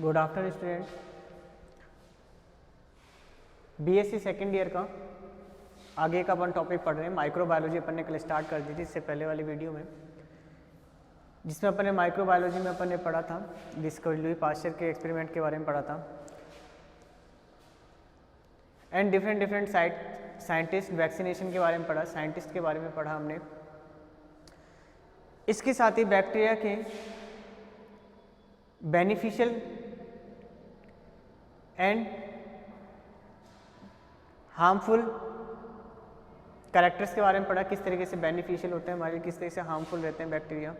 Good afternoon student. BSc second year का आगे का अपन टॉपिक पढ़ रहे हैं। माइक्रोबायोलॉजी अपन ने कल स्टार्ट कर दी थी इससे पहले वाली वीडियो में, जिसमें अपन ने माइक्रोबायोलॉजी में अपन ने पढ़ा था डिस्कवरी लुई पास्चर के एक्सपेरिमेंट के बारे में पढ़ा था एंड डिफरेंट साइंटिस्ट वैक्सीनेशन के बारे में पढ़ा, साइंटिस्ट के बारे में पढ़ा हमने। इसके साथ ही बैक्टीरिया के बेनिफिशियल एंड हार्मफुल कैरेक्टर्स के बारे में पढ़ा, किस तरीके से बेनिफिशियल होते हैं हमारे, किस तरीके से हार्मफुल रहते हैं बैक्टीरिया।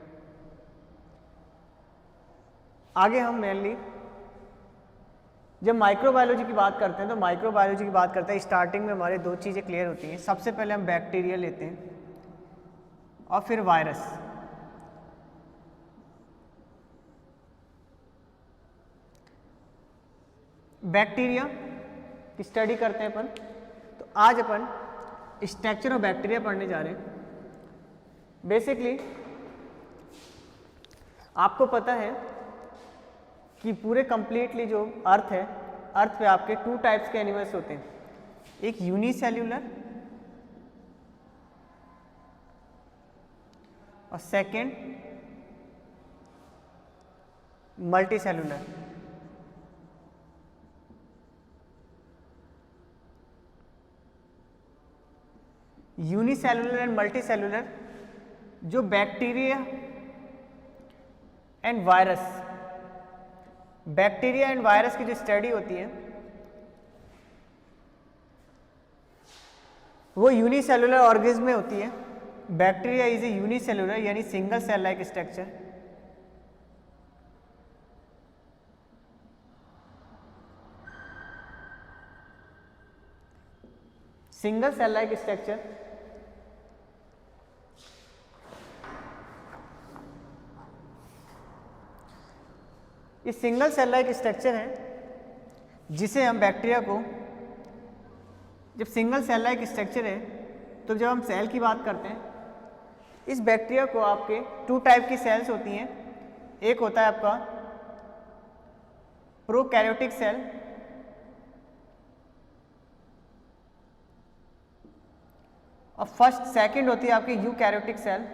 आगे हम मेनली जब माइक्रोबायोलॉजी की बात करते हैं तो माइक्रोबायोलॉजी की बात करते हैं स्टार्टिंग में हमारे दो चीज़ें क्लियर होती हैं। सबसे पहले हम बैक्टीरिया लेते हैं और फिर वायरस। बैक्टीरिया की स्टडी करते हैं अपन, तो आज अपन स्ट्रक्चर ऑफ बैक्टीरिया पढ़ने जा रहे हैं। बेसिकली आपको पता है कि पूरे कंप्लीटली जो अर्थ है, अर्थ पे आपके टू टाइप्स के एनिमल्स होते हैं, एक यूनिसेल्यूलर और second multicellular. Unicellular and multicellular जो bacteria and virus, bacteria and virus की जो स्टडी होती है वो यूनिसेल्यूलर ऑर्गेनिज्म में होती है। बैक्टीरिया इज ए यूनिसेल्यूलर यानी single cell like structure, single cell like structure. ये सिंगल सेल लाइक स्ट्रक्चर है जिसे हम बैक्टीरिया को, जब सिंगल सेल लाइक स्ट्रक्चर है तो जब हम सेल की बात करते हैं, इस बैक्टीरिया को आपके टू टाइप की सेल्स होती हैं। एक होता है आपका प्रोकैरियोटिक सेल और सेकंड होती है आपकी यूकैरियोटिक सेल।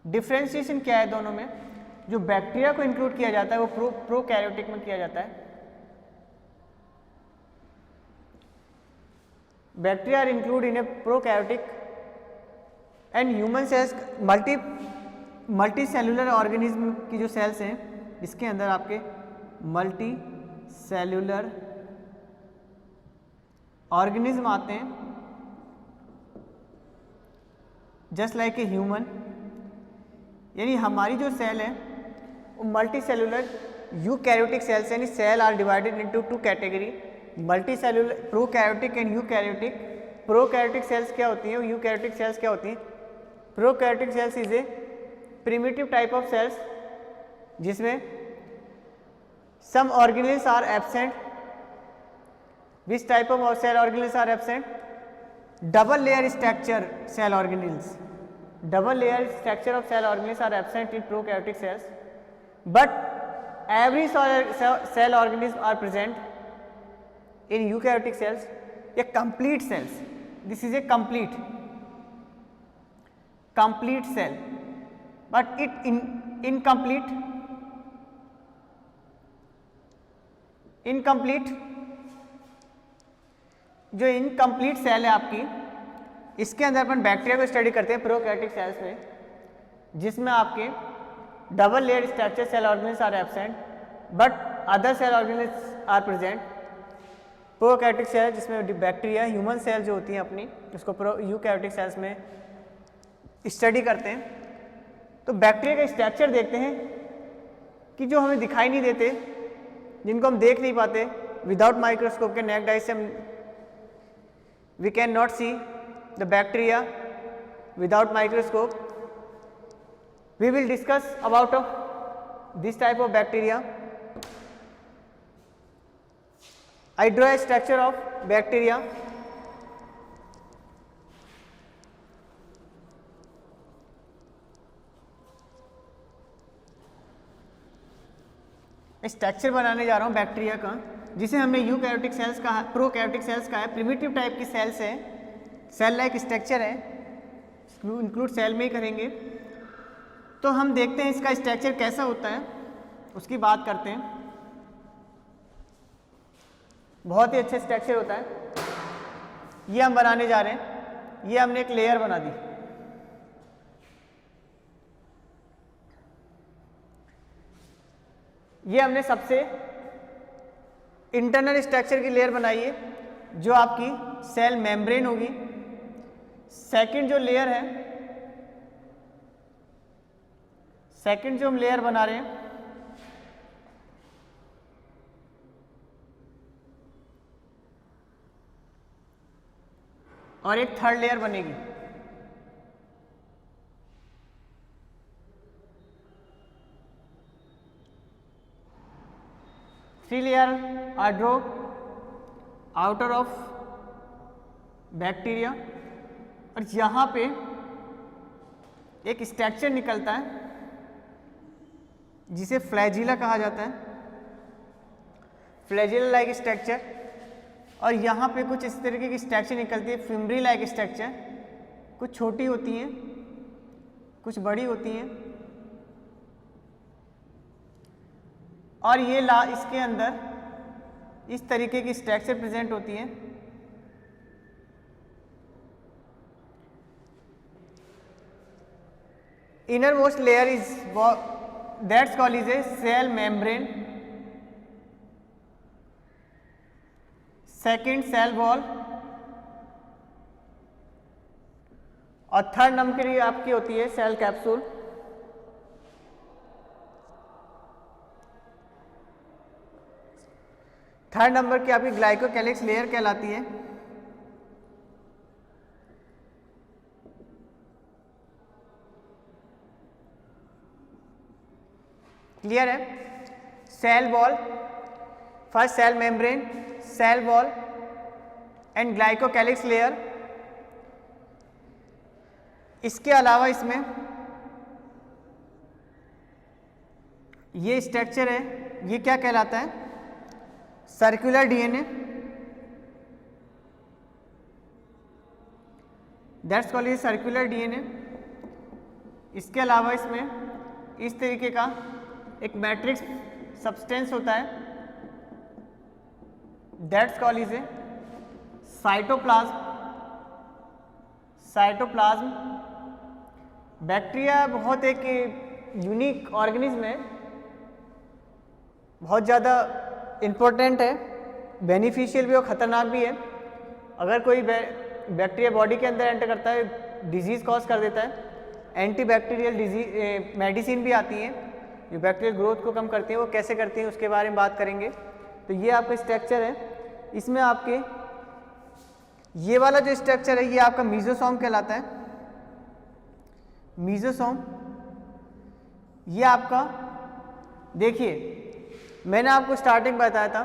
डिफरेंशिएशन क्या है दोनों में? जो बैक्टीरिया को इंक्लूड किया जाता है वो प्रोकैरियोटिक में किया जाता है। Bacteria are include in a prokaryotic and human cells multi cellular organism की जो सेल्स हैं, इसके अंदर आपके मल्टी सेल्यूलर ऑर्गेनिज्म आते हैं, जस्ट लाइक ए ह्यूमन। यानी हमारी जो सेल है वो मल्टी सेल्यूलर यूकैरियोटिक सेल्स, यानी cell are divided into two category, multi cellular prokaryotic and eukaryotic. Prokaryotic cells क्या होती हैं, यूकैरियोटिक सेल्स क्या होती हैं? Prokaryotic cells is a primitive type of cells जिसमें some organelles are absent. Which type of cell organelles are absent? Double layer structure cell organelles. Double layer structure of cell organelles are absent in prokaryotic cells, but every cell organism are present in eukaryotic cells. A complete cells. This is a complete cell, but it incomplete. जो incomplete cell है आपकी, इसके अंदर अपन bacteria को study करते हैं prokaryotic sales में, जिसमें आपके double layer structure cell organelles are absent but other cell organelles are present. Prokaryotic cell जिसमें बैक्टीरिया, ह्यूमन सेल जो होती हैं अपनी, उसको यूकैरियोटिक सेल्स में स्टडी करते हैं। तो बैक्टीरिया का स्ट्रक्चर देखते हैं कि जो हमें दिखाई नहीं देते, जिनको हम देख नहीं पाते, विदाउट माइक्रोस्कोप के नेक्ड आई से हम we cannot see the bacteria without microscope. We will discuss about this type of bacteria. I draw a structure of bacteria. Structure बनाने जा रहा हूँ बैक्टीरिया का, जिसे हमने यूकैरियोटिक सेल्स का, प्रोकैरियोटिक सेल्स का है, प्रिमिटिव टाइप की सेल्स है, सेल लाइक स्ट्रक्चर है, इंक्लूड सेल में ही करेंगे। तो हम देखते हैं इसका स्ट्रक्चर कैसा होता है, उसकी बात करते हैं। बहुत ही अच्छा स्ट्रक्चर होता है। ये हम बनाने जा रहे हैं, ये हमने एक लेयर बना दी। ये हमने सबसे इंटरनल स्ट्रक्चर की लेयर बनाई है जो आपकी सेल मेम्ब्रेन होगी। सेकंड जो लेयर है, सेकंड जो हम लेयर बना रहे हैं, और एक थर्ड लेयर बनेगी। Three layer are draw outer of bacteria, और यहाँ पे एक स्ट्रक्चर निकलता है जिसे फ्लैजिला कहा जाता है, फ्लैजिला लाइक स्ट्रक्चर। और यहाँ पे कुछ इस तरीके की स्ट्रक्चर निकलती है, फिम्ब्री लाइक स्ट्रक्चर। कुछ छोटी होती हैं, कुछ बड़ी होती हैं, और ये इसके अंदर इस तरीके की स्ट्रक्चर प्रेजेंट होती है। Innermost layer is that's called is a cell membrane, second cell wall, और थर्ड नंबर की आपकी होती है सेल कैप्सूल। थर्ड नंबर की आपकी ग्लाइकोकैलिक्स लेयर कहलाती है। क्लियर है? Cell wall, first cell membrane, cell wall and glycocalyx layer. इसके अलावा इसमें ये स्ट्रक्चर है, ये क्या कहलाता है? Circular DNA, that's called is circular DNA. इसके अलावा इसमें इस तरीके का एक मैट्रिक्स सब्सटेंस होता है, that's called is A cytoplasm. Cytoplasm, bacteria बहुत एक यूनिक ऑर्गेनिज्म है, बहुत ज़्यादा इम्पोर्टेंट है, बेनिफिशियल भी और ख़तरनाक भी है। अगर कोई बैक्टीरिया बॉडी के अंदर एंटर करता है, डिजीज़ कॉज कर देता है। एंटीबैक्टीरियल डिजीज मेडिसिन भी आती हैं जो बैक्टीरियल ग्रोथ को कम करती हैं, वो कैसे करती हैं उसके बारे में बात करेंगे। तो ये आपका स्ट्रक्चर है, इसमें आपके ये वाला जो स्ट्रक्चर है ये आपका मीजोसोम कहलाता है। मीजोसोम ये आपका, देखिए मैंने आपको स्टार्टिंग में बताया था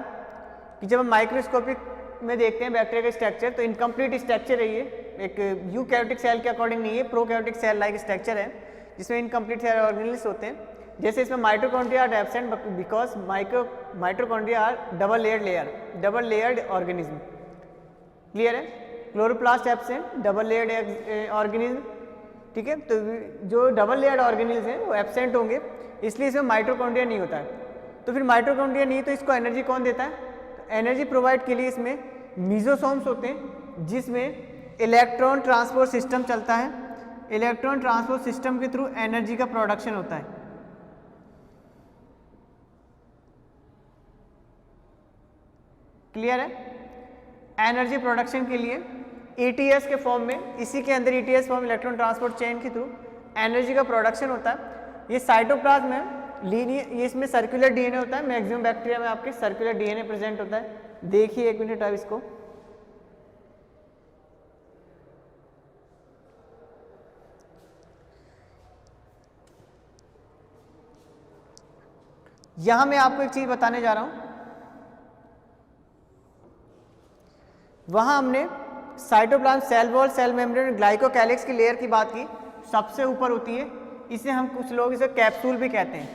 कि जब हम माइक्रोस्कोपिक में देखते हैं बैक्टीरिया का स्ट्रक्चर तो इनकम्प्लीट स्ट्रक्चर है, ये एक यूकैरियोटिक सेल के अकॉर्डिंग नहीं है, प्रोकैरियोटिक सेल लाइक स्ट्रक्चर है जिसमें इनकम्प्लीट सेल ऑर्गेनेल्स होते हैं। जैसे इसमें mitochondria are absent because mitochondria are double layered organism. Clear है? Chloroplast absent, double layered organism. ठीक है, तो जो डबल लेयर्ड ऑर्गेनिल्स हैं वो एब्सेंट होंगे, इसलिए इसमें माइटोकॉन्ड्रिया नहीं होता है। तो फिर माइटोकॉन्ड्रिया नहीं तो इसको एनर्जी कौन देता है? तो एनर्जी प्रोवाइड के लिए इसमें मीजोसोम्स होते हैं जिसमें इलेक्ट्रॉन ट्रांसपोर्ट सिस्टम चलता है। इलेक्ट्रॉन ट्रांसपोर्ट सिस्टम के थ्रू एनर्जी का प्रोडक्शन होता है। क्लियर है? एनर्जी प्रोडक्शन के लिए ETS के फॉर्म में, इसी के अंदर ETS form electron transport chain के थ्रू एनर्जी का प्रोडक्शन होता है। ये साइटोप्लाज्म है, लीनियर, ये इसमें सर्कुलर डीएनए होता है। मैक्सिमम बैक्टीरिया में आपके सर्कुलर डीएनए प्रेजेंट होता है। देखिए एक मिनट अब इसको, यहां मैं आपको एक चीज बताने जा रहा हूं। वहां हमने cytoplasm, cell wall, cell membrane, glycocalyx की लेयर की बात की, सबसे ऊपर होती है। इसे हम कुछ लोग इसे कैप्सूल भी कहते हैं,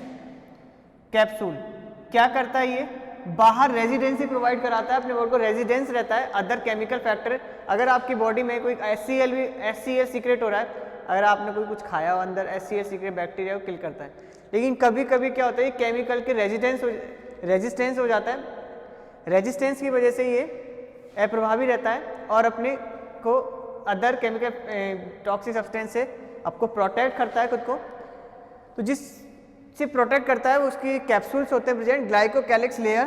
कैप्सूल। क्या करता है ये, बाहर रेजिडेंसी प्रोवाइड कराता है, अपने बॉडी को रेजिडेंस रहता है अदर केमिकल फैक्टर। अगर आपकी बॉडी में कोई HCl सीक्रेट हो रहा है, अगर आपने कोई कुछ खाया हो अंदर HCl सीक्रेट बैक्टीरिया को किल करता है, लेकिन कभी कभी क्या होता है केमिकल के रेजिस्टेंस हो जाता है, रेजिस्टेंस की वजह से ये अप्रभावी रहता है और अपने को अदर केमिकल टॉक्सिक सब्सटेंस से आपको प्रोटेक्ट करता है खुद को। तो जिस से प्रोटेक्ट करता है उसकी कैप्सूल्स होते हैं present, glycocalyx layer,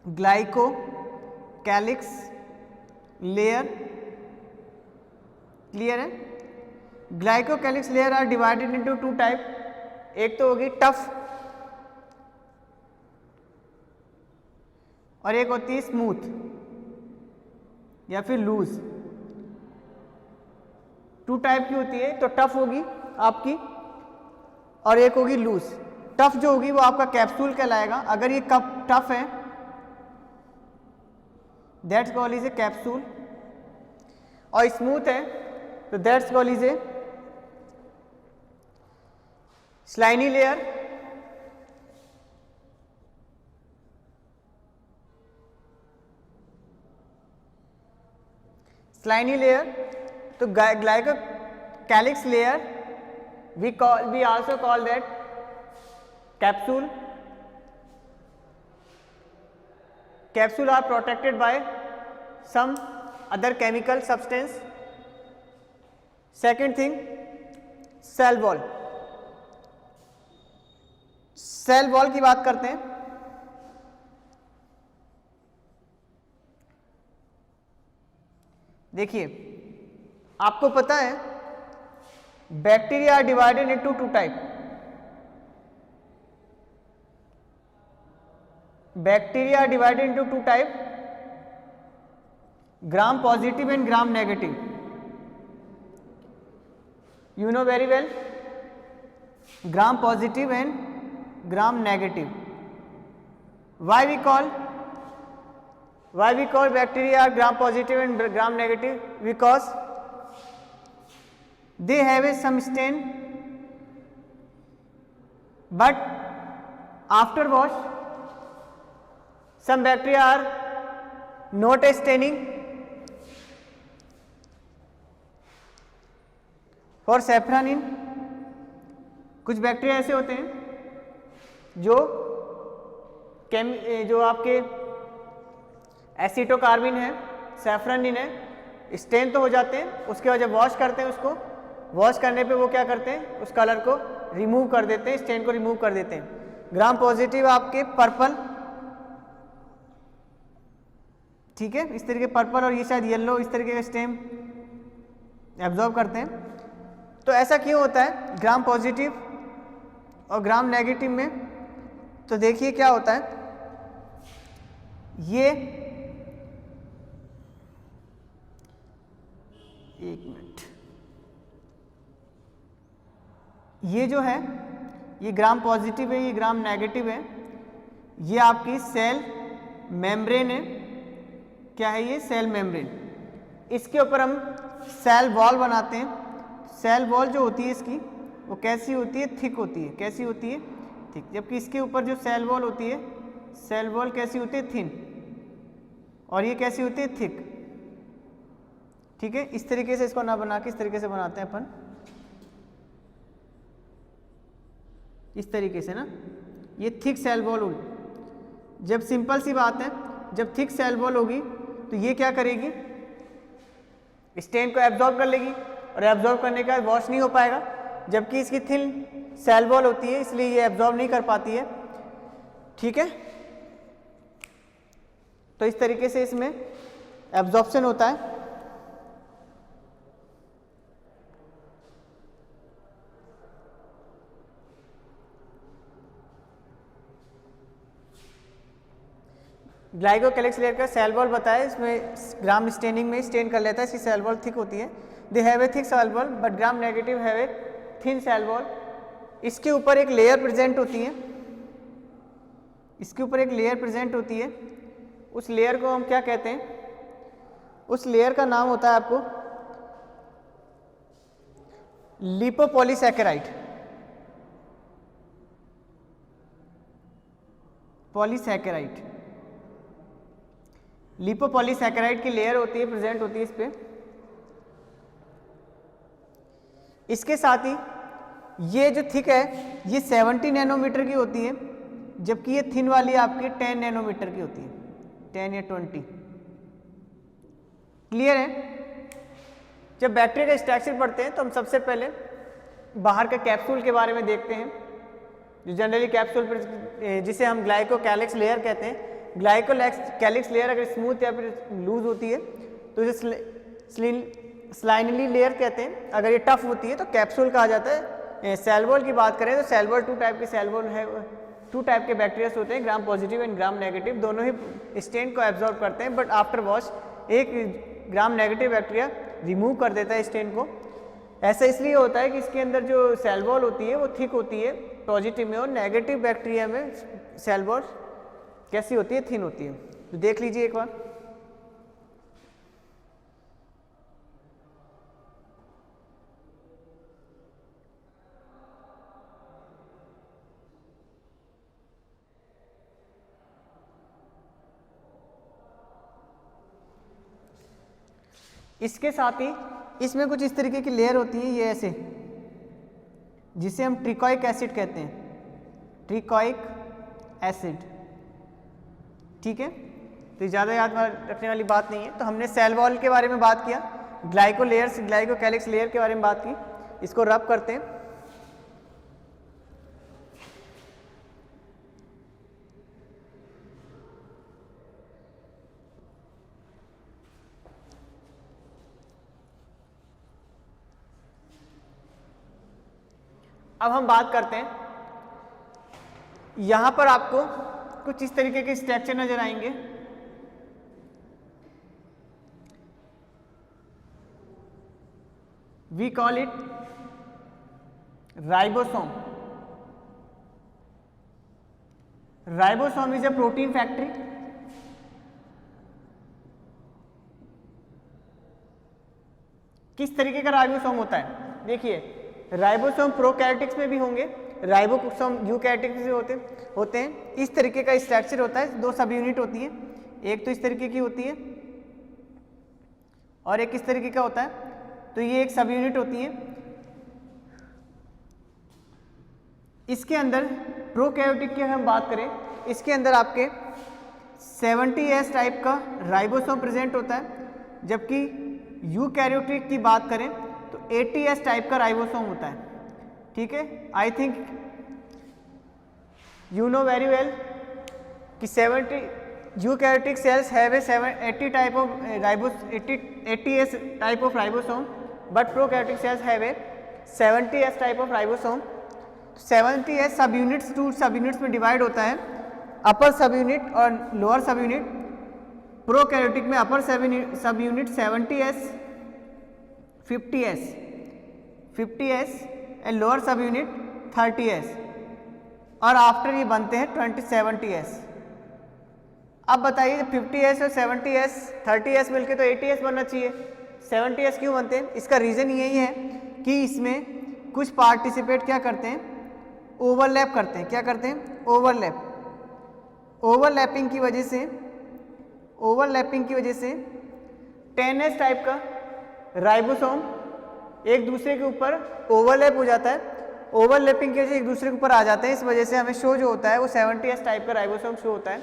glycocalyx layer, clear है। Glycocalyx layer are divided into 2 type, एक तो होगी टफ और एक होती है स्मूथ या फिर लूज। 2 टाइप की होती है, तो टफ होगी आपकी और एक होगी लूज। टफ जो होगी वो आपका कैप्सूल कहलाएगा, अगर ये कप टफ है that's called is a capsule, और स्मूथ है तो that's called is a slimy layer. Slimy layer, तो glycocalyx layer we also call that capsule. Capsule are protected by some other chemical substance. Second thing, cell wall. Cell wall की बात करते हैं। देखिए आपको पता है bacteria are divided into 2 type, bacteria are divided into 2 type, gram positive and gram negative. You know very well, gram positive and gram negative. why we call bacteria are gram positive and gram negative? Because they have some stain, but after wash some bacteria are not staining. For saffronin, कुछ bacteria ऐसे होते हैं जो आपके एसिटोकार्बिन है, सैफ्रनिन है, stand तो हो जाते हैं, उसके बाद जब वॉश करते हैं उसको, वॉश करने पे वो क्या करते हैं उस कलर को रिमूव कर देते हैं, स्टेन को रिमूव कर देते हैं। ग्राम पॉजिटिव आपके पर्पल, ठीक है, इस तरीके पर्पल, और ये शायद येलो, इस तरीके का स्टेम एब्जॉर्ब करते हैं। तो ऐसा क्यों होता है ग्राम पॉजिटिव और ग्राम नेगेटिव में? तो देखिए क्या होता है, ये एक मिनट, ये जो है ये ग्राम पॉजिटिव है, ये ग्राम नेगेटिव है, ये आपकी सेल मेम्ब्रेन है। क्या है ये? Cell membrane. इसके ऊपर हम सेल वॉल बनाते हैं। सेल वॉल जो होती है इसकी वो कैसी होती है? थिक होती है। कैसी होती है? थिक। जबकि इसके ऊपर जो सेल वॉल होती है, सेल वॉल कैसी होती है? थिन। और ये कैसी होती है? थिक। ठीक है, इस तरीके से इसको ना बना के इस तरीके से बनाते हैं अपन, इस तरीके से ना, ये थिक सेल वॉल होगी। जब सिंपल सी बात है, जब थिक सेल वॉल होगी तो ये क्या करेगी? स्टेन को एब्जॉर्ब कर लेगी, और एब्जॉर्ब करने के बाद वॉश नहीं हो पाएगा। जबकि इसकी थिन सेल वॉल होती है, इसलिए ये एब्जॉर्ब नहीं कर पाती है। ठीक है, तो इस तरीके से इसमें एब्जॉर्प्शन होता है। ग्लाइकोकैलिक्स लेयर का सेल वॉल बताया, इसमें ग्राम स्टेनिंग में स्टेन कर लेता है, इसकी सेल वॉल थिक होती है। They have a thick cell wall but gram negative have a thin cell wall. इसके ऊपर एक लेयर प्रेजेंट होती है, इसके ऊपर एक लेयर प्रेजेंट होती है। उस लेयर को हम क्या कहते हैं? उस लेयर का नाम होता है आपको लिपोपॉलीसैकेराइड। पॉलीसैकेराइड, लिपोपॉलीसैकेराइड की लेयर होती है, प्रेजेंट होती है इस पे। इसके साथ ही ये जो थिक है ये 70 नैनोमीटर की होती है, जबकि ये थिन वाली आपकी 10 नैनोमीटर की होती है, 10 या 20। क्लियर है? जब बैक्टीरिया का स्ट्रक्चर पढ़ते हैं तो हम सबसे पहले बाहर का कैप्सूल के बारे में देखते हैं, जो जनरली कैप्सूल पर जिसे हम ग्लाइकोकैलिक्स लेयर कहते हैं। ग्लाइकोकैलिक्स लेयर अगर स्मूथ या फिर लूज होती है तो इसे स्लाइनली लेयर कहते हैं। अगर ये टफ होती है तो कैप्सूल कहा जाता है। सेल वॉल की बात करें तो सेल वॉल 2 टाइप के सेल वॉल है, 2 टाइप के बैक्टीरिया होते हैं, ग्राम पॉजिटिव एंड ग्राम नेगेटिव। दोनों ही स्टेन को एब्जॉर्ब करते हैं, बट आफ्टर वॉश एक ग्राम नेगेटिव बैक्टीरिया रिमूव कर देता है स्टेन को। ऐसा इसलिए होता है कि इसके अंदर जो सेल वॉल होती है वो थिक होती है पॉजिटिव में, और नेगेटिव बैक्टीरिया में सेल वॉल कैसी होती है, थिन होती है। तो देख लीजिए एक बार। इसके साथ ही इसमें कुछ इस तरीके की लेयर होती है, ये ऐसे, जिसे हम ट्रिकोइक एसिड कहते हैं, ट्रिकोइक एसिड। ठीक है, तो ज़्यादा याद रखने वाली बात नहीं है। तो हमने सेल वॉल के बारे में बात किया, ग्लाइको लेयर्स, ग्लाइकोकैलिक्स लेयर के बारे में बात की। इसको रब करते हैं। अब हम बात करते हैं, यहां पर आपको कुछ इस तरीके के स्ट्रक्चर नजर आएंगे। We call it ribosome. Ribosome is a protein factory. किस तरीके का राइबोसोम होता है? देखिए, राइबोसोम प्रोकैरियोटिक्स में भी होंगे, राइबोसोम यूकैरियोटिक्स में होते हैं। इस तरीके का स्ट्रक्चर होता है, 2 सब यूनिट होती है, एक तो इस तरीके की होती है और एक इस तरीके का होता है। तो ये एक सब यूनिट होती है। इसके अंदर प्रोकैरियोटिक की हम बात करें, इसके अंदर आपके 70S टाइप का राइबोसोम प्रेजेंट होता है, जबकि यूकैरियोटिक की बात करें तो 80S टाइप का राइबोसोम होता है। ठीक है, I think you know very well कि 70 eukaryotic cells have a 80 type of 80S type of ribosome, but prokaryotic cells have a 70S type of ribosome. 70S सब यूनिट्स 2 सब यूनिट्स में divide होता है, अपर सब यूनिट और lower sub unit. Prokaryotic में upper sub unit 70S, 50S and lower sub unit 30S, और after ये बनते हैं 70S। अब बताइए, 50S और 70S 30S मिलके तो 80S बनना चाहिए, 70S क्यों बनते हैं? इसका रीज़न यही है कि इसमें कुछ पार्टिसिपेट क्या करते हैं, ओवरलैप करते हैं। क्या करते हैं? ओवरलैपिंग की वजह से 10S टाइप का राइबोसोम एक दूसरे के ऊपर ओवरलैप हो जाता है। ओवरलैपिंग की वजह से एक दूसरे के ऊपर आ जाते हैं, इस वजह से हमें शो जो होता है वो 70S टाइप का राइबोसोम शो होता है।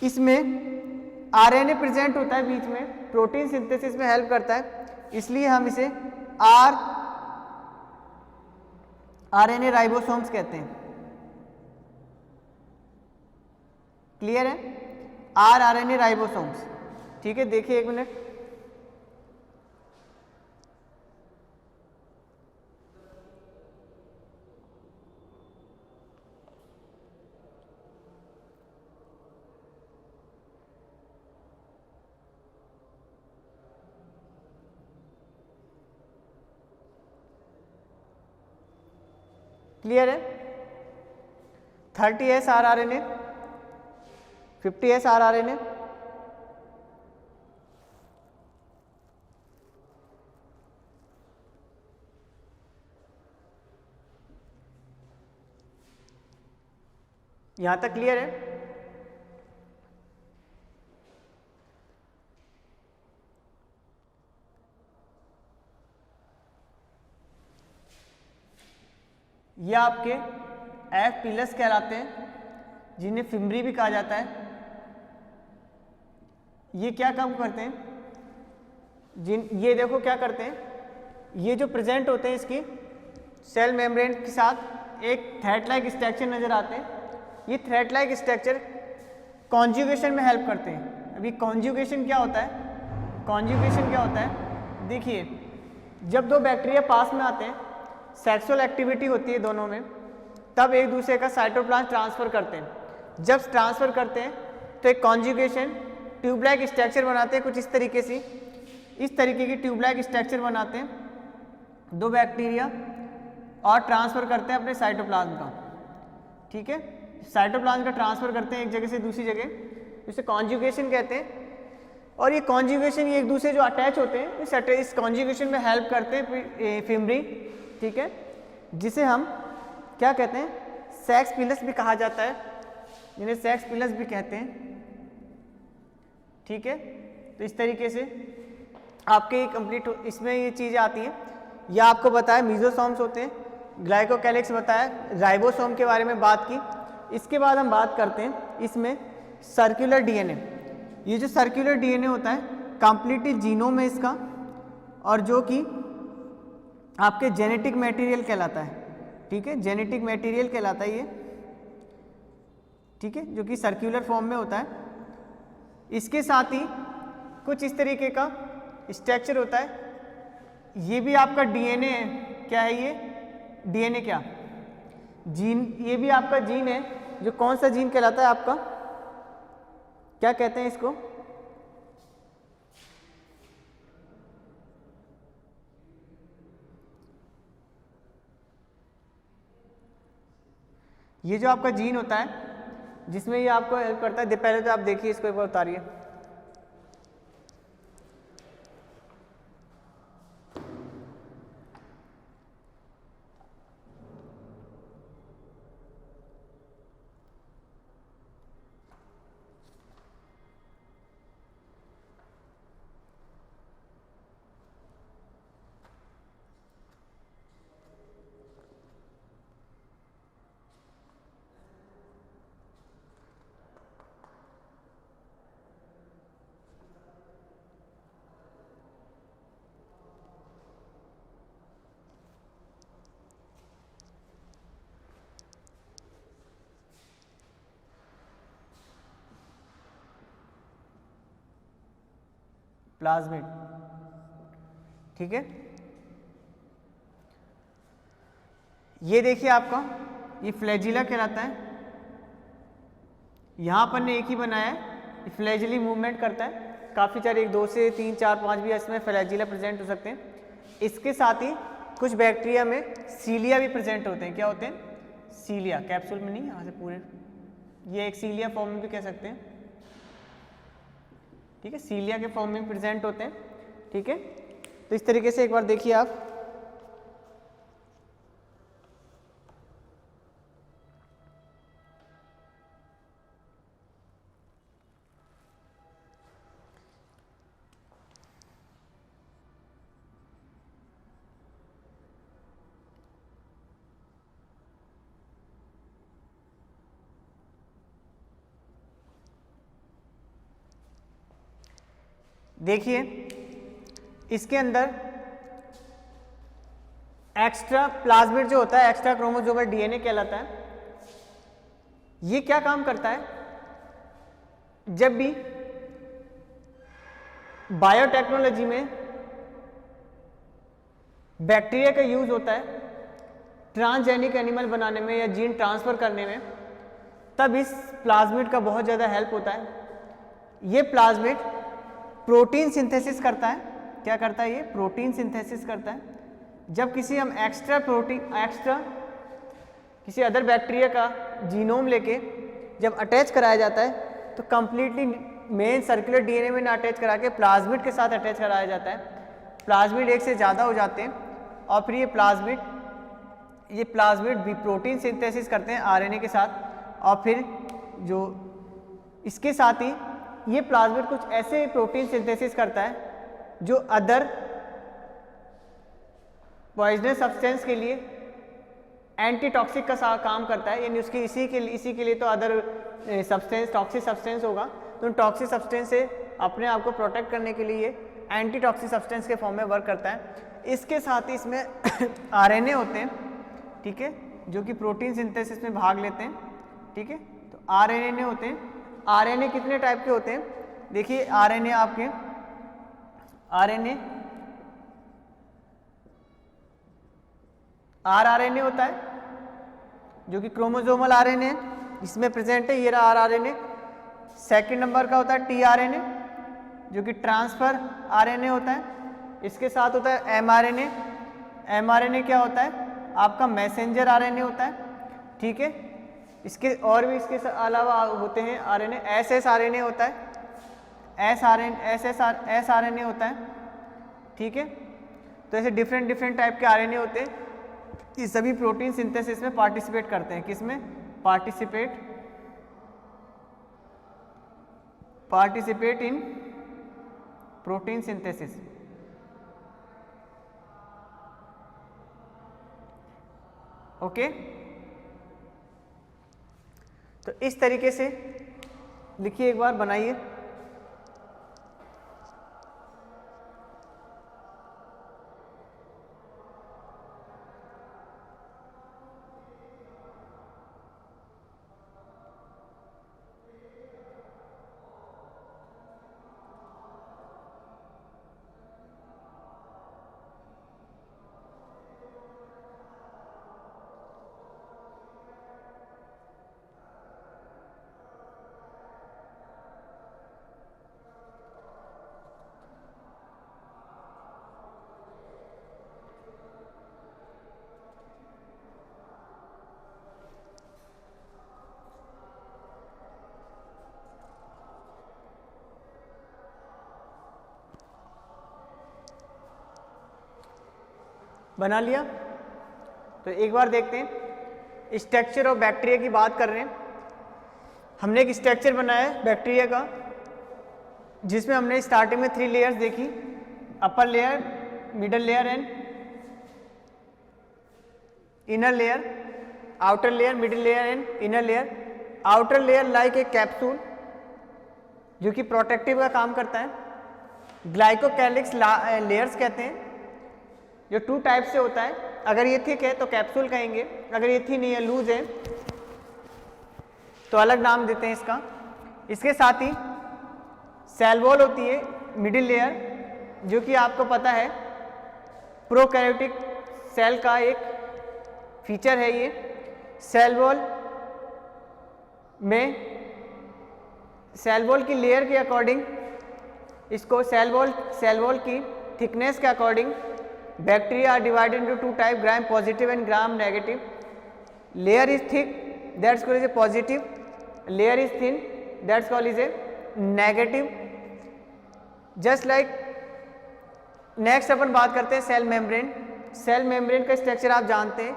इसमें RNA प्रेजेंट होता है बीच में, प्रोटीन सिंथेसिस में हेल्प करता है, इसलिए हम इसे RNA राइबोसोम्स कहते हैं। क्लियर है? RNA ribosomes. ठीक है, देखिए एक मिनट। क्लियर है? 30S rRNA, 50S rRNA, यहां तक क्लियर है? ये आपके एफ प्लस कहलाते हैं, जिन्हें फिम्बरी भी कहा जाता है। ये क्या काम करते हैं, ये देखो क्या करते हैं, ये जो प्रेजेंट होते हैं इसकी सेल मेम्ब्रेन के साथ एक थ्रेड लाइक स्ट्रक्चर नज़र आते हैं। ये थ्रेड लाइक स्ट्रक्चर कॉन्जुगेशन में हेल्प करते हैं। अभी कॉन्जुगेशन क्या होता है, कॉन्जुगेशन क्या होता है, देखिए जब दो बैक्टीरिया पास में आते हैं, सेक्सुअल एक्टिविटी होती है दोनों में, तब एक दूसरे का साइटोप्लाज्म ट्रांसफ़र करते हैं। जब ट्रांसफ़र करते हैं तो एक कॉन्जुगेशन ट्यूब लाइक स्ट्रक्चर बनाते हैं, कुछ इस तरीके से, इस तरीके की ट्यूब लाइक स्ट्रक्चर बनाते हैं दो बैक्टीरिया और ट्रांसफ़र करते हैं अपने साइटोप्लाज्म का। ठीक है, साइटोप्लाज्म का ट्रांसफ़र करते हैं एक जगह से दूसरी जगह, जिसे कॉन्जुगेशन कहते हैं। और ये कॉन्जुगेशन ये एक दूसरे जो अटैच होते हैं इस कॉन्जुगेशन में हेल्प करते हैं फिम्बरी। ठीक है, जिसे हम क्या कहते हैं, सेक्स पिलस भी कहा जाता है, जिन्हें सेक्स पिलस भी कहते हैं। ठीक है, तो इस तरीके से आपके ये कंप्लीट इसमें ये चीज़ें आती हैं। यह आपको बताया मीजोसोम्स होते हैं, ग्लाइकोकैलिक्स बताया, राइबोसोम के बारे में बात की। इसके बाद हम बात करते हैं इसमें सर्कुलर डीएनए। ये जो सर्कुलर डीएनए होता है कंप्लीटली जीनोम है इसका, और जो कि आपके जेनेटिक मटेरियल कहलाता है। ठीक है, जेनेटिक मटेरियल कहलाता है ये। ठीक है, जो कि सर्कुलर फॉर्म में होता है। इसके साथ ही कुछ इस तरीके का स्ट्रक्चर होता है। ये भी आपका डीएनए है। क्या है ये डीएनए, क्या जीन, ये भी आपका जीन है। जो कौन सा जीन कहलाता है आपका, क्या कहते हैं इसको, ये जो आपका जीन होता है जिसमें ये आपको हेल्प करता है। पहले तो आप देखिए इसको एक बार उतारिए। प्लाज्मिड। ठीक है, ये देखिए आपका ये फ्लैजिला कहलाता है। यहाँ पर ने एक ही बनाया है, ये फ्लैजिली मूवमेंट करता है। काफ़ी सारे 1 2 से 3 4 5 भी इसमें फ्लैजिला प्रेजेंट हो सकते हैं। इसके साथ ही कुछ बैक्टीरिया में सीलिया भी प्रेजेंट होते हैं। क्या होते हैं, सीलिया, कैप्सूल में नहीं, यहाँ से पूरे, ये एक सीलिया फॉर्म में भी कह सकते हैं। ठीक है, सीलिया के फॉर्म में प्रेजेंट होते हैं। ठीक है, तो इस तरीके से एक बार देखिए आप। देखिए इसके अंदर एक्स्ट्रा प्लाज्मिड जो होता है, एक्स्ट्रा क्रोमोसोमल डीएनए कहलाता है। ये क्या काम करता है, जब भी बायोटेक्नोलॉजी में बैक्टीरिया का यूज होता है ट्रांसजेनिक एनिमल बनाने में या जीन ट्रांसफर करने में, तब इस प्लाज्मिड का बहुत ज़्यादा हेल्प होता है। ये प्लाज्मिड प्रोटीन सिंथेसिस करता है। क्या करता है, ये प्रोटीन सिंथेसिस करता है। जब किसी हम एक्स्ट्रा किसी अदर बैक्टीरिया का जीनोम लेके जब अटैच कराया जाता है तो कंप्लीटली मेन सर्कुलर डीएनए में ना अटैच करा के प्लाज्मिड के साथ अटैच कराया जाता है। प्लाज्मिड एक से ज़्यादा हो जाते हैं और फिर ये प्लाज्मिड भी प्रोटीन सिंथेसिस करते हैं आरएनए के साथ, और फिर जो इसके साथ ही ये प्लाज्मिड कुछ ऐसे प्रोटीन सिंथेसिस करता है जो अदर पॉइजनस सब्सटेंस के लिए एंटी टॉक्सिक का काम करता है, यानी उसकी इसी के लिए तो अदर सब्सटेंस टॉक्सिक सब्सटेंस होगा, तो टॉक्सिक सब्सटेंस से अपने आप को प्रोटेक्ट करने के लिए एंटी टॉक्सिक सब्सटेंस के फॉर्म में वर्क करता है। इसके साथ ही इसमें आरएनए होते हैं, ठीक है, जो कि प्रोटीन सिंथेसिस में भाग लेते हैं, ठीक है। तो आरएनए होते हैं। आरएनए कितने टाइप के होते हैं? देखिए आरएनए आपके आरआरएनए होता है जो कि क्रोमोसोमल आरएनए है, इसमें प्रेजेंट है, ये रहा आरआरएनए। सेकंड नंबर का होता है टीआरएनए जो कि ट्रांसफर आरएनए होता है। इसके साथ होता है एमआरएनए। एमआरएनए क्या होता है? आपका मैसेंजर आरएनए होता है, ठीक है। इसके और भी इसके अलावा होते हैं आरएनए। एसएसआरएनए होता है, एसआरएनए होता है, ठीक है। तो ऐसे डिफरेंट टाइप के आरएनए होते हैं। ये सभी प्रोटीन सिंथेसिस में पार्टिसिपेट करते हैं। किसमें participate in protein synthesis. Okay, तो इस तरीके से लिखिए, एक बार बनाइए। बना लिया? तो एक बार देखते हैं स्ट्रक्चर ऑफ बैक्टीरिया की बात कर रहे हैं। हमने एक स्ट्रक्चर बनाया है बैक्टीरिया का, जिसमें हमने स्टार्टिंग में 3 लेयर्स देखी, upper layer, middle layer and inner layer. Outer layer, middle layer and inner layer. Outer layer like a capsule जो कि प्रोटेक्टिव का काम करता है। ग्लाइकोकैलिक्स लेयर्स कहते हैं, जो 2 टाइप से होता है। अगर ये थिक है तो कैप्सूल कहेंगे, अगर ये थिन है, लूज है, तो अलग नाम देते हैं इसका। इसके साथ ही सेल वॉल होती है, मिडिल लेयर, जो कि आपको पता है प्रोकैरियोटिक सेल का एक फीचर है। ये सेल वॉल में सेल वॉल की लेयर के अकॉर्डिंग, इसको सेल वॉल की थिकनेस के according bacteria are divided into 2 type, gram positive and gram negative. Layer is thick, that's called is a positive. Layer is thin, that's called is a negative. Just like next अपन बात करते हैं cell membrane. Cell membrane का structure आप जानते हैं,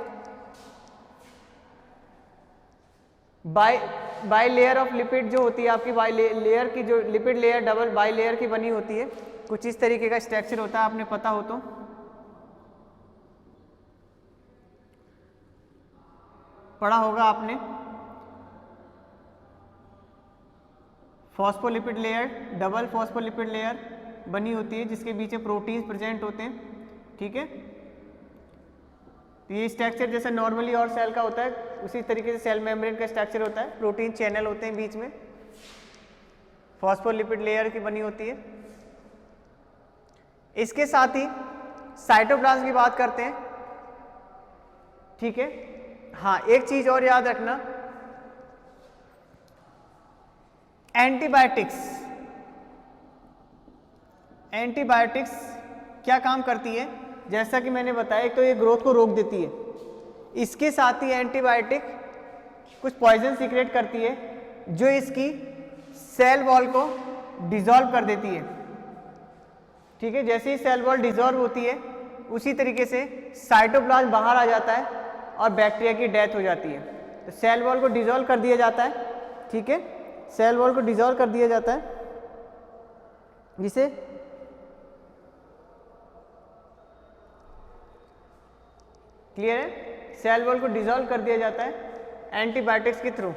by layer of lipid जो होती है आपकी, बाई लेयर की जो lipid layer double by layer की बनी होती है, कुछ इस तरीके का स्ट्रक्चर होता है, आपने पता हो तो। पढ़ा होगा आपने। Phospholipid layer, double phospholipid layer बनी होती है, जिसके बीच में प्रोटीन्स प्रेजेंट होते हैं, ठीक है। तो ये स्ट्रक्चर जैसे नॉर्मली और सेल का होता है, उसी तरीके से सेल मेम्ब्रेन का स्ट्रक्चर होता है। प्रोटीन चैनल होते हैं बीच में, फॉस्फोलिपिड लेयर की बनी होती है। इसके साथ ही साइटोप्लाज्म की बात करते हैं, ठीक है। हाँ, एक चीज और याद रखना, एंटीबायोटिक्स क्या काम करती है? जैसा कि मैंने बताया, एक तो ये ग्रोथ को रोक देती है, इसके साथ ही एंटीबायोटिक कुछ पॉइजन सीक्रेट करती है जो इसकी सेल वॉल को डिसॉल्व कर देती है, ठीक है। जैसे ही सेल वॉल डिसॉल्व होती है, उसी तरीके से साइटोप्लाज्म बाहर आ जाता है और बैक्टीरिया की डेथ हो जाती है। तो सेल वॉल को डिसॉल्व कर दिया जाता है, ठीक है। सेल वॉल को डिसॉल्व कर दिया जाता है, जिसे क्लियर है, सेल वॉल को डिसॉल्व कर दिया जाता है एंटीबायोटिक्स के थ्रू।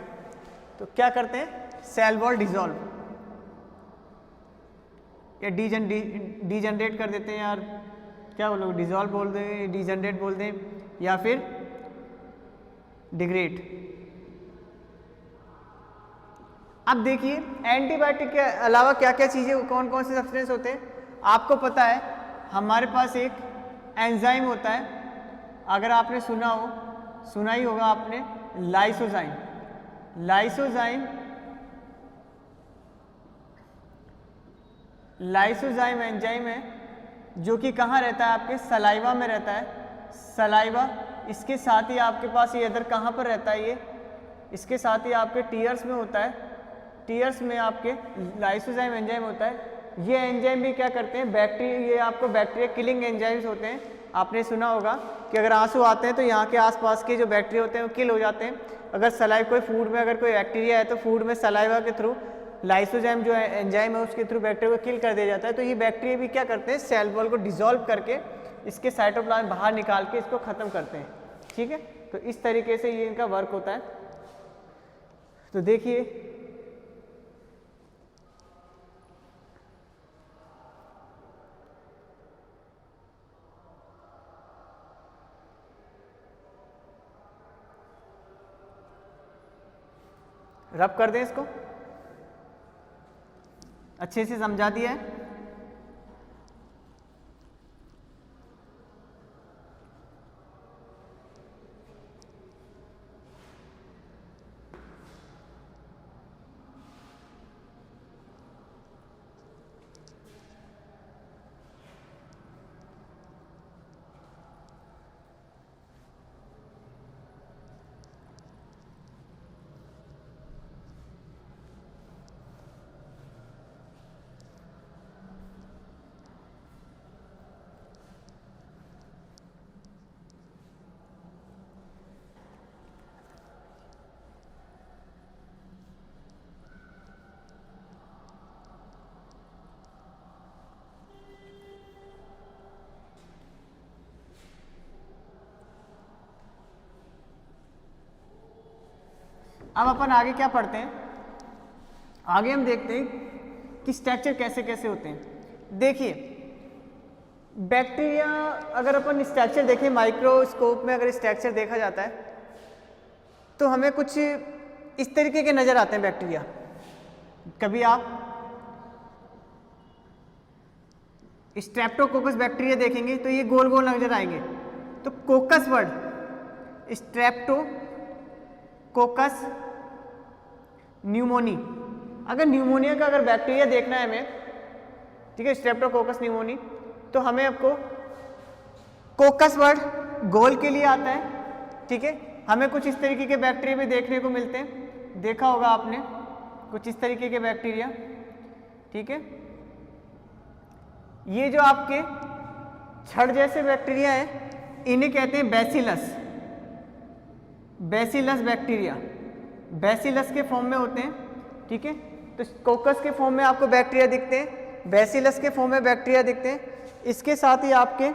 तो क्या करते हैं, सेल वॉल डिसॉल्व या डीजनरेट कर देते हैं यार, क्या बोलोगे, डिसॉल्व बोल दें, डीजनरेट बोल दें, या फिर डिग्रेड। अब देखिए एंटीबायोटिक के अलावा क्या क्या चीज़ें, कौन कौन से सब्सटेंस होते हैं। आपको पता है हमारे पास एक एंजाइम होता है, अगर आपने सुना ही होगा आपने, लाइसोजाइम। लाइसोजाइम एंजाइम है जो कि कहाँ रहता है, आपके सलाइवा में रहता है। सलाइवा, इसके साथ ही आपके पास ये अदर कहाँ पर रहता है, ये इसके साथ ही आपके टीयर्स में होता है। टीयर्स में आपके लाइसोजाइम एंजाइम होता है। ये एंजाइम भी क्या करते हैं, बैक्टीरिया, ये आपको बैक्टीरिया किलिंग एंजाइम्स होते हैं। आपने सुना होगा कि अगर आंसू आते हैं तो यहाँ के आसपास के जो बैक्टीरिया होते हैं वो किल हो जाते हैं। अगर सलाइव, कोई फूड में अगर कोई बैक्टीरिया है तो फूड में सलाइवा के थ्रू लाइसोजाइम जो एंजाइम है उसके थ्रू बैक्टीरिया को किल कर दिया जाता है। तो ये बैक्टीरिया भी क्या करते हैं, सेल वॉल को डिसॉल्व करके इसके साइटोप्लाज्म बाहर निकाल के इसको ख़त्म करते हैं। ठीक है, तो इस तरीके से ये इनका वर्क होता है। तो देखिए रब कर दें इसको, अच्छे से समझा दिया है। अब अपन आगे क्या पढ़ते हैं, आगे हम देखते हैं कि स्ट्रक्चर कैसे कैसे होते हैं। देखिए बैक्टीरिया, अगर अपन स्ट्रक्चर देखें माइक्रोस्कोप में, अगर स्ट्रक्चर देखा जाता है तो हमें कुछ इस तरीके के नज़र आते हैं बैक्टीरिया। कभी आप स्ट्रेप्टोकोकस बैक्टीरिया देखेंगे तो ये गोल गोल नजर आएंगे। तो कोकस वर्ड, स्ट्रेप्टोकोकस न्यूमोनी, अगर न्यूमोनिया का अगर बैक्टीरिया देखना है हमें, ठीक है, स्ट्रेप्टोकोकस न्यूमोनी, तो हमें आपको कोकस वर्ड गोल के लिए आता है। ठीक है, हमें कुछ इस तरीके के बैक्टीरिया भी देखने को मिलते हैं, देखा होगा आपने कुछ इस तरीके के बैक्टीरिया। ठीक है, ये जो आपके छड़ जैसे बैक्टीरिया है इन्हें कहते हैं बैसिलस। बैसिलस बैक्टीरिया बैसिलस के फॉर्म में होते हैं। ठीक है, तो कोकस के फॉर्म में आपको बैक्टीरिया दिखते हैं, बैसिलस के फॉर्म में बैक्टीरिया दिखते हैं। इसके साथ ही आपके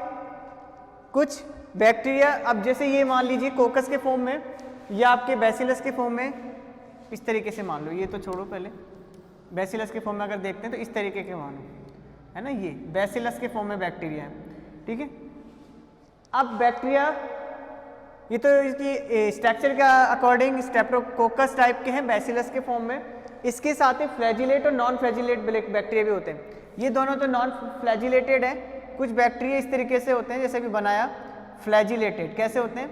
कुछ बैक्टीरिया, अब जैसे ये मान लीजिए कोकस के फॉर्म में या आपके बैसिलस के फॉर्म में, इस तरीके से मान लो, ये तो छोड़ो, पहले बैसिलस के फॉर्म में अगर देखते हैं तो इस तरीके के मानो, है ना, ये बैसिलस के फॉर्म में बैक्टीरिया है। ठीक है, अब बैक्टीरिया ये तो इसकी स्ट्रक्चर के अकॉर्डिंग स्ट्रेप्टोकोकस टाइप के हैं बैसिलस के फॉर्म में। इसके साथ ही फ्लैजिलेट और नॉन फ्लैजिलेट बैक्टीरिया भी होते हैं। ये दोनों तो नॉन फ्लैजिलेटेड है। कुछ बैक्टीरिया इस तरीके से होते हैं जैसे भी बनाया, फ्लैजिलेटेड। कैसे होते हैं,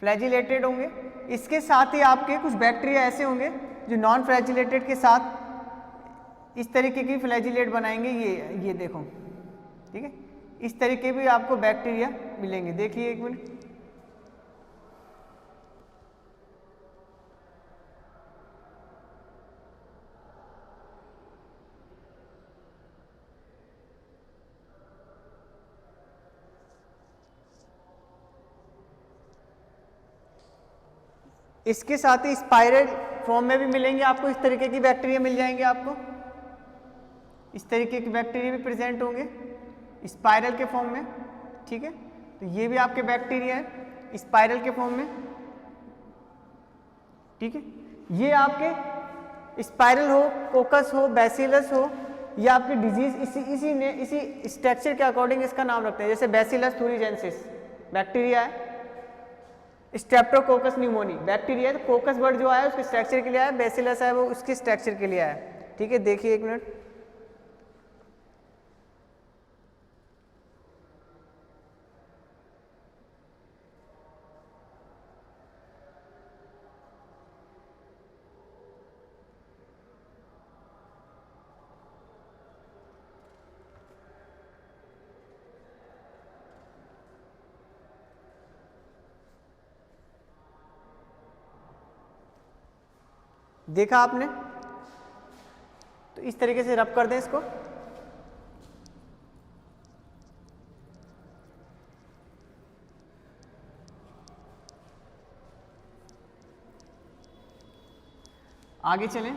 फ्लैजिलेटेड होंगे। इसके साथ ही आपके कुछ बैक्टीरिया ऐसे होंगे जो नॉन फ्लैजिलेटेड के साथ इस तरीके की फ्लैजिलेट बनाएंगे। ये देखो, ठीक है, इस तरीके भी आपको बैक्टीरिया मिलेंगे। देखिए एक मिनट, इसके साथ ही स्पाइरल फॉर्म में भी मिलेंगे आपको, इस तरीके की बैक्टीरिया मिल जाएंगे आपको, इस तरीके के बैक्टीरिया भी प्रेजेंट होंगे स्पाइरल के फॉर्म में। ठीक है। तो ये भी आपके बैक्टीरिया है स्पाइरल के फॉर्म में, ठीक है। ये आपके स्पाइरल हो, कोकस हो, बैसिलस हो, या आपकी डिजीज इसी स्ट्रक्चर के अकॉर्डिंग इसका नाम रखते हैं। जैसे बैसिलस थुरिजेंसिस बैक्टीरिया है, स्ट्रेप्टोकोकस न्यूमोनी बैक्टीरिया है, तो कोकस वर्ड जो आया उसके स्ट्रक्चर के लिए आया, बैसिलस है वो उसके स्ट्रक्चर के लिए आया, ठीक है। देखिए एक मिनट, देखा आपने? तो इस तरीके से रब कर दें इसको। आगे चलें।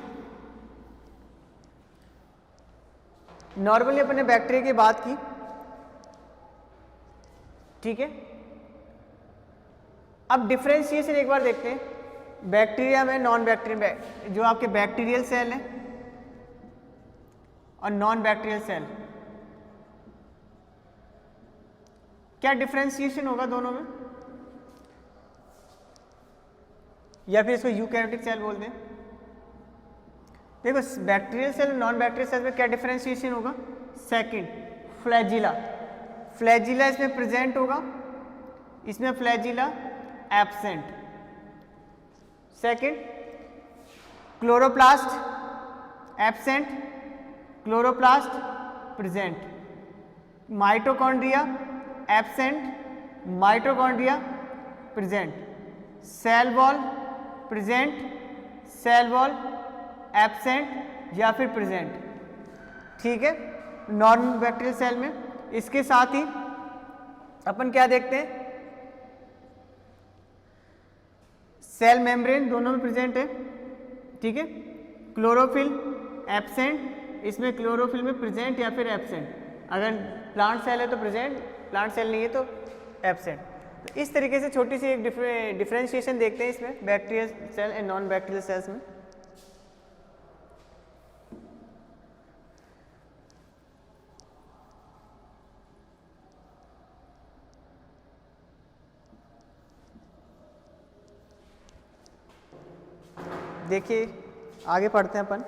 नॉर्मली अपने बैक्टीरिया की बात की, ठीक है। अब डिफरेंशिएशन एक बार देखते हैं बैक्टीरिया में, नॉन बैक्टीरिया, जो आपके बैक्टीरियल सेल है और नॉन बैक्टीरियल सेल, क्या डिफरेंशिएशन होगा दोनों में, या फिर इसको यूकैरियोटिक सेल बोल दें। देखो बैक्टीरियल सेल और नॉन बैक्टीरियल सेल में क्या डिफरेंशिएशन होगा। सेकंड, फ्लैजिला, फ्लैजिला इसमें प्रेजेंट होगा, इसमें flagella absent. Second, chloroplast absent, chloroplast present. Mitochondria absent, mitochondria present. Cell wall present, cell wall absent या फिर प्रेजेंट, ठीक है, नॉन बैक्टीरियल सेल में। इसके साथ ही अपन क्या देखते हैं, सेल मेम्ब्रेन दोनों में प्रेजेंट है, ठीक है। क्लोरोफिल एब्सेंट, इसमें क्लोरोफिल में प्रेजेंट या फिर एब्सेंट। अगर प्लांट सेल है तो प्रेजेंट, प्लांट सेल नहीं है तो एब्सेंट। तो इस तरीके से छोटी सी एक डिफरेंशिएशन देखते हैं इसमें bacterial cell and non bacterial cells में। देखिए आगे पढ़ते हैं अपन।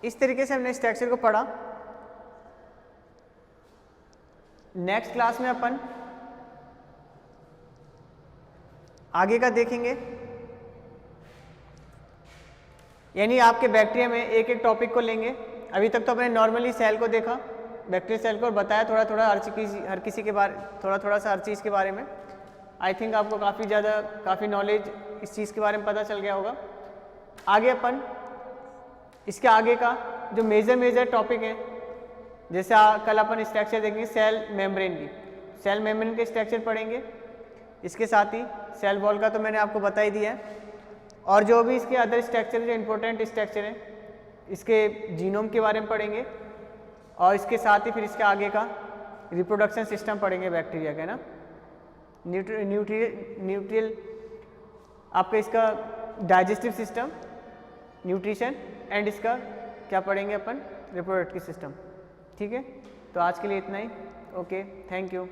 इस तरीके से हमने स्ट्रक्चर को पढ़ा। नेक्स्ट क्लास में अपन आगे का देखेंगे, यानी आपके बैक्टीरिया में एक एक टॉपिक को लेंगे। अभी तक तो अपने नॉर्मली सेल को देखा, बैक्टीरिया सेल को, और बताया थोड़ा थोड़ा हर किसी के बारे, थोड़ा सा हर चीज़ के बारे में। आई थिंक आपको काफ़ी नॉलेज इस चीज़ के बारे में पता चल गया होगा। आगे अपन इसके आगे का जो मेजर टॉपिक है, जैसे कल अपन स्ट्रक्चर देखेंगे सेल मेम्ब्रेन की, सेल मेम्ब्रेन के स्ट्रक्चर पढ़ेंगे। इसके साथ ही सेल वॉल का तो मैंने आपको बता ही दिया है, और जो भी इसके अदर स्ट्रक्चर जो इंपॉर्टेंट स्ट्रक्चर हैं, इसके जीनोम के बारे में पढ़ेंगे, और इसके साथ ही फिर इसके आगे का रिप्रोडक्शन सिस्टम पढ़ेंगे बैक्टीरिया का, है ना। न्यूट्रियल आपका इसका डाइजेस्टिव सिस्टम, न्यूट्रिशन, एंड इसका क्या पढ़ेंगे अपन, रिप्रोडक्टिव सिस्टम, ठीक है। तो आज के लिए इतना ही, ओके, थैंक यू।